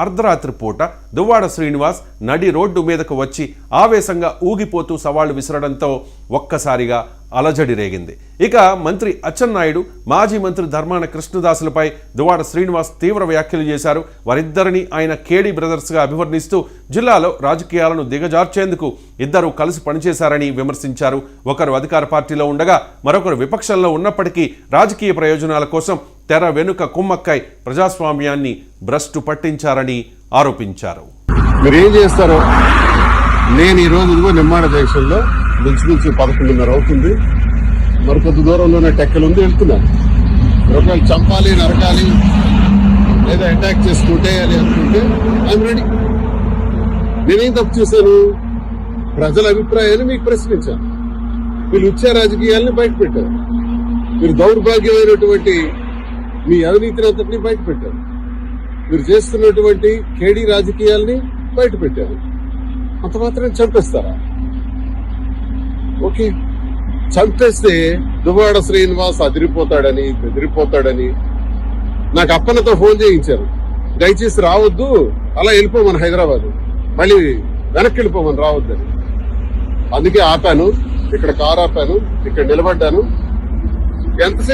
అర్ధరాత్రి పూట దువ్వాడ శ్రీనివాస్ నడి రోడ్డు మీదకు వచ్చి ఆవేశంగా ఊగిపోతూ సవాళ్లు విసరడంతో ఒక్కసారిగా అలజడి రేగింది. ఇక మంత్రి అచ్చెన్నాయుడు, మాజీ మంత్రి ధర్మాన కృష్ణదాసులపై దువ్వాడ శ్రీనివాస్ తీవ్ర వ్యాఖ్యలు చేశారు. వారిద్దరిని ఆయన కేడీ బ్రదర్స్గా అభివర్ణిస్తూ జిల్లాలో రాజకీయాలను దిగజార్చేందుకు ఇద్దరు కలిసి పనిచేశారని విమర్శించారు. ఒకరు అధికార పార్టీలో ఉండగా మరొకరు విపక్షంలో ఉన్నప్పటికీ రాజకీయ ప్రయోజనాల కోసం తెర వెనుక కుమ్మక్కై ప్రజాస్వామ్యాన్ని భ్రష్టు పట్టించారని ఆరోపించారు. మీరేం చేస్తారో నేను ఈరోజు నిమ్మాడ జంక్షన్లో మించుమించు 11:30 అవుతుంది. మరికొద్ది దూరంలోనే టెక్కలు ఉంది, వెళ్తున్నాను. ఒకవేళ చంపాలి, నరకాలి లేదా అటాక్ చేసుకుంటే అని అనుకుంటే ఐఎమ్ రెడీ. నేనేం తప్పు చేశాను? ప్రజల అభిప్రాయాన్ని మీకు ప్రశ్నించాను. మీరు ఇచ్చే రాజకీయాల్ని బయట పెట్టారు. మీరు దౌర్భాగ్యమైనటువంటి మీ అవినీతిని అంతటినీ బయట పెట్టారు. మీరు చేస్తున్నటువంటి కేడీ రాజకీయాల్ని బయట పెట్టారు. అంత మాత్రం చంపేస్తారా? ఓకే, చంపేస్తే దువ్వాడ శ్రీనివాస్ అదిరిపోతాడని బెదిరిపోతాడని నాకు అప్పన్నతో ఫోన్ చేయించారు. దయచేసి రావద్దు, అలా వెళ్ళిపోమని హైదరాబాద్, మళ్ళీ వెనక్కి వెళ్ళిపోమని రావద్దని. అందుకే ఆపాను, ఇక్కడ కారు ఆపాను, ఇక్కడ నిలబడ్డాను. ఎంతసేపు